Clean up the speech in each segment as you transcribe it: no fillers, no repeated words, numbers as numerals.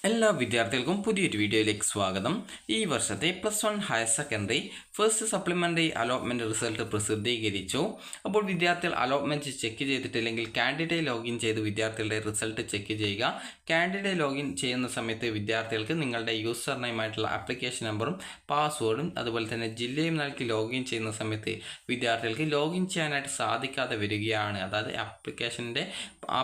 എല്ലാ വിദ്യാർത്ഥികൾക്കും പുതിയൊരു വീഡിയോയിലേക്ക് സ്വാഗതം. ഈ വർഷത്തെ +1 higher secondary first supplementary allotment result പ്രസിദ്ധീകരിച്ചു. അപ്പോൾ വിദ്യാർത്ഥികൾ അലോട്ട്മെൻറ്റ് ചെക്ക് ചെയ്തിട്ടില്ലെങ്കിൽ കാൻഡിഡേറ്റ് ലോഗിൻ ചെയ്ത് വിദ്യാർത്ഥികളുടെ റിസൾട്ട് ചെക്ക് ചെയ്യുക. കാൻഡിഡേറ്റ് ലോഗിൻ ചെയ്യുന്ന സമയത്ത് വിദ്യാർത്ഥികൾക്ക് നിങ്ങളുടെ യൂസർ നെയിമായിട്ടുള്ള ആപ്ലിക്കേഷൻ നമ്പറും പാസ്വേഡും അതുപോലെ തന്നെ ജില്ലയും നൽകി ലോഗിൻ ചെയ്യുന്ന സമയത്ത് വിദ്യാർത്ഥികൾക്ക് ലോഗിൻ ചെയ്യാനായിട്ട് സാധിക്കാതെ വരികയാണ്. അതായത്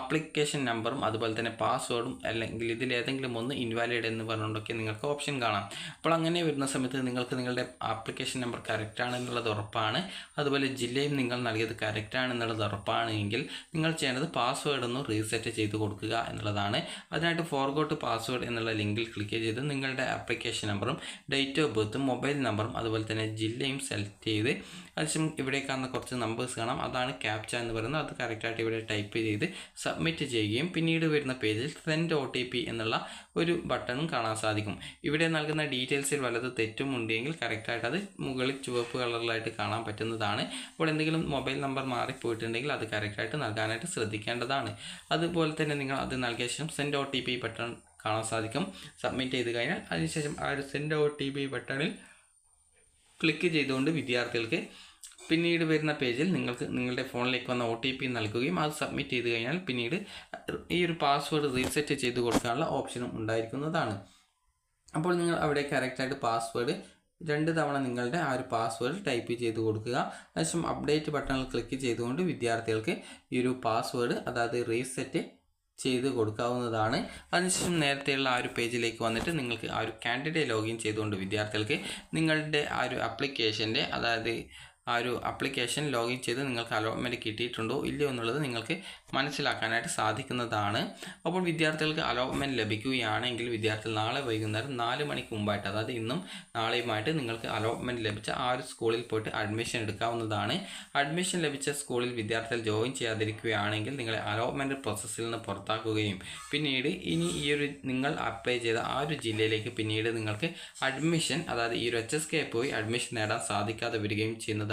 ആപ്ലിക്കേഷൻ നമ്പറും അതുപോലെ തന്നെ പാസ്വേഡും അല്ലെങ്കിൽ ഇതിലേതെങ്കിലും ഒന്ന് ഇൻവാലിഡ് എന്ന് പറഞ്ഞുകൊണ്ടൊക്കെ നിങ്ങൾക്ക് ഓപ്ഷൻ കാണാം. അപ്പോൾ അങ്ങനെ വരുന്ന സമയത്ത് നിങ്ങൾക്ക് നിങ്ങളുടെ ആപ്ലിക്കേഷൻ നമ്പർ കറക്റ്റ് ആണെന്നുള്ളത് ഉറപ്പാണ്, അതുപോലെ ജില്ലയും നിങ്ങൾ നൽകിയത് കറക്റ്റ് ആണെന്നുള്ളത് ഉറപ്പാണ് എങ്കിൽ നിങ്ങൾ ചെയ്യേണ്ടത് പാസ്വേഡ് ഒന്ന് റീസെറ്റ് ചെയ്ത് കൊടുക്കുക എന്നുള്ളതാണ്. അതിനായിട്ട് ഫോർഗോട്ട് പാസ്വേഡ് എന്നുള്ള ലിങ്കിൽ ക്ലിക്ക് ചെയ്ത് നിങ്ങളുടെ ആപ്ലിക്കേഷൻ നമ്പറും ഡേറ്റ് ഓഫ് ബർത്തും മൊബൈൽ നമ്പറും അതുപോലെ തന്നെ ജില്ലയും സെലക്ട് ചെയ്ത് അതിനുശേഷം ഇവിടെ കാണുന്ന കുറച്ച് നമ്പേഴ്സ് കാണാം, അതാണ് ക്യാപ്ച എന്ന് പറയുന്നത്. അത് കറക്റ്റായിട്ട് ഇവിടെ ടൈപ്പ് ചെയ്ത് സബ്മിറ്റ് ചെയ്യുകയും പിന്നീട് വരുന്ന പേജിൽ സെൻഡ് OTP എന്നുള്ള ഒരു ബട്ടണും കാണാൻ സാധിക്കും. ഇവിടെ നൽകുന്ന ഡീറ്റെയിൽസിൽ വല്ലത് തെറ്റും ഉണ്ടെങ്കിൽ കറക്റ്റായിട്ട് അത് മുകളിൽ ചുവപ്പ് കളറിലായിട്ട് കാണാൻ പറ്റുന്നതാണ്. അപ്പോൾ എന്തെങ്കിലും മൊബൈൽ നമ്പർ മാറിപ്പോയിട്ടുണ്ടെങ്കിൽ അത് കറക്റ്റായിട്ട് നൽകാനായിട്ട് ശ്രദ്ധിക്കേണ്ടതാണ്. അതുപോലെ തന്നെ നിങ്ങൾ അത് നൽകിയ ശേഷം സെൻഡ് OTP ബട്ടൺ കാണാൻ സാധിക്കും. സബ്മിറ്റ് ചെയ്ത് കഴിഞ്ഞാൽ അതിനുശേഷം ആ ഒരു സെൻഡ് OTP ബട്ടണിൽ ക്ലിക്ക് ചെയ്തുകൊണ്ട് വിദ്യാർത്ഥികൾക്ക് പിന്നീട് വരുന്ന പേജിൽ നിങ്ങൾക്ക് നിങ്ങളുടെ ഫോണിലേക്ക് വന്ന OTP നൽകുകയും അത് സബ്മിറ്റ് ചെയ്ത് കഴിഞ്ഞാൽ പിന്നീട് ഈ ഒരു പാസ്വേഡ് റീസെറ്റ് ചെയ്ത് കൊടുക്കാനുള്ള ഓപ്ഷനും ഉണ്ടായിരിക്കുന്നതാണ്. അപ്പോൾ നിങ്ങൾ അവിടെ കറക്റ്റായിട്ട് പാസ്വേഡ് 2 തവണ നിങ്ങളുടെ ആ ഒരു പാസ്വേഡ് ടൈപ്പ് ചെയ്ത് കൊടുക്കുക. അതിനുശേഷം അപ്ഡേറ്റ് ബട്ടണിൽ ക്ലിക്ക് ചെയ്തുകൊണ്ട് വിദ്യാർത്ഥികൾക്ക് ഈ ഒരു പാസ്വേഡ് അതായത് റീസെറ്റ് ചെയ്ത് കൊടുക്കാവുന്നതാണ്. അതിനുശേഷം നേരത്തെയുള്ള ആ ഒരു പേജിലേക്ക് വന്നിട്ട് നിങ്ങൾക്ക് ആ ഒരു കാൻഡിഡേറ്റ് ലോഗിൻ ചെയ്തുകൊണ്ട് വിദ്യാർത്ഥികൾക്ക് നിങ്ങളുടെ ആ ഒരു ആപ്ലിക്കേഷൻ്റെ അതായത് ആ ഒരു ആപ്ലിക്കേഷൻ ലോഗിൻ ചെയ്ത് നിങ്ങൾക്ക് അലോട്ട്മെൻറ്റ് കിട്ടിയിട്ടുണ്ടോ ഇല്ലയോ എന്നുള്ളത് നിങ്ങൾക്ക് മനസ്സിലാക്കാനായിട്ട് സാധിക്കുന്നതാണ്. അപ്പോൾ വിദ്യാർത്ഥികൾക്ക് അലോട്ട്മെൻറ്റ് ലഭിക്കുകയാണെങ്കിൽ വിദ്യാർത്ഥികൾ നാളെ വൈകുന്നേരം 4 മണിക്ക് മുമ്പായിട്ട് അതായത് ഇന്നും നാളെയുമായിട്ട് നിങ്ങൾക്ക് അലോട്ട്മെൻറ്റ് ലഭിച്ച ആ ഒരു സ്കൂളിൽ പോയിട്ട് അഡ്മിഷൻ എടുക്കാവുന്നതാണ്. അഡ്മിഷൻ ലഭിച്ച സ്കൂളിൽ വിദ്യാർത്ഥികൾ ജോയിൻ ചെയ്യാതിരിക്കുകയാണെങ്കിൽ നിങ്ങളെ അലോട്ട്മെൻറ്റ് പ്രോസസ്സിൽ നിന്ന് പുറത്താക്കുകയും പിന്നീട് ഇനി ഈ ഒരു നിങ്ങൾ അപ്ലൈ ചെയ്ത ആ ഒരു ജില്ലയിലേക്ക് പിന്നീട് നിങ്ങൾക്ക് അഡ്മിഷൻ അതായത് ഈ ഒരു HSK പോയി അഡ്മിഷൻ നേടാൻ സാധിക്കാതെ വരികയും ചെയ്യുന്നത്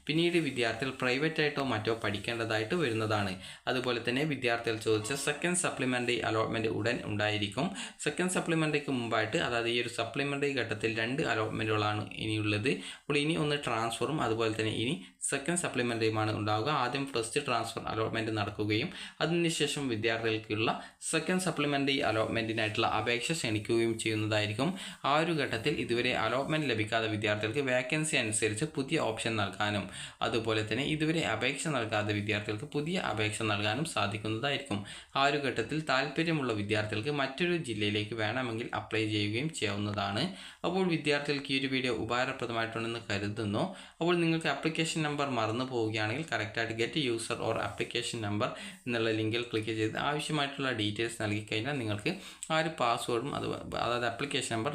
പിന്നീട് വിദ്യാർത്ഥികൾ പ്രൈവറ്റ് ആയിട്ടോ മറ്റോ പഠിക്കേണ്ടതായിട്ട് വരുന്നതാണ്. അതുപോലെ തന്നെ വിദ്യാർത്ഥികൾ ചോദിച്ച സെക്കൻഡ് സപ്ലിമെൻ്ററി അലോട്ട്മെൻറ്റ് ഉടൻ ഉണ്ടായിരിക്കും. സെക്കൻഡ് സപ്ലിമെൻ്ററിക്ക് മുമ്പായിട്ട് അതായത് ഈ ഒരു സപ്ലിമെൻ്ററി ഘട്ടത്തിൽ 2 അലോട്ട്മെൻറ്റുകളാണ് ഇനിയുള്ളത്. അപ്പോൾ ഇനി ഒന്ന് ട്രാൻസ്ഫറും അതുപോലെ തന്നെ ഇനി സെക്കൻഡ് സപ്ലിമെൻ്ററിയുമാണ് ഉണ്ടാവുക. ആദ്യം ഫസ്റ്റ് ട്രാൻസ്ഫർ അലോട്ട്മെൻറ്റ് നടക്കുകയും അതിനുശേഷം വിദ്യാർത്ഥികൾക്കുള്ള സെക്കൻഡ് സപ്ലിമെൻ്ററി അലോട്ട്മെൻറ്റിനായിട്ടുള്ള അപേക്ഷ ക്ഷണിക്കുകയും ചെയ്യുന്നതായിരിക്കും. ആ ഒരു ഘട്ടത്തിൽ ഇതുവരെ അലോട്ട്മെൻറ്റ് ലഭിക്കാത്ത വിദ്യാർത്ഥികൾക്ക് വേക്കൻസി അനുസരിച്ച് പുതിയ ഓപ്ഷൻ നൽകാനും അതുപോലെ തന്നെ ഇതുവരെ അപേക്ഷ നൽകാത്ത വിദ്യാർത്ഥികൾക്ക് പുതിയ അപേക്ഷ നൽകാനും സാധിക്കുന്നതായിരിക്കും. ആ ഒരു ഘട്ടത്തിൽ താല്പര്യമുള്ള വിദ്യാർത്ഥികൾക്ക് മറ്റൊരു ജില്ലയിലേക്ക് വേണമെങ്കിൽ അപ്ലൈ ചെയ്യുകയും ചെയ്യാവുന്നതാണ്. അപ്പോൾ വിദ്യാർത്ഥികൾക്ക് ഈ ഒരു വീഡിയോ ഉപകാരപ്രദമായിട്ടുണ്ടെന്ന് കരുതുന്നു. അപ്പോൾ നിങ്ങൾക്ക് ആപ്ലിക്കേഷൻ നമ്പർ മറന്നു പോവുകയാണെങ്കിൽ കറക്റ്റായിട്ട് get user or application number എന്നുള്ള ലിങ്കിൽ ക്ലിക്ക് ചെയ്ത് ആവശ്യമായിട്ടുള്ള ഡീറ്റെയിൽസ് നൽകി കഴിഞ്ഞാൽ നിങ്ങൾക്ക് ആ ഒരു പാസ്വേഡും അതായത് ആപ്ലിക്കേഷൻ നമ്പർ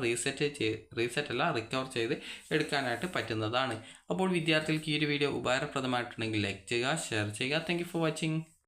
റിക്കവർ ചെയ്ത് എടുക്കാനായിട്ട് പറ്റുന്നതാണ്. അപ്പോൾ വിദ്യാർത്ഥികൾക്ക് ഈ ഒരു വീഡിയോ ഉപകാരപ്രദമായിട്ടുണ്ടെങ്കിൽ ലൈക്ക് ചെയ്യുക, ഷെയർ ചെയ്യുക. Thank you for watching.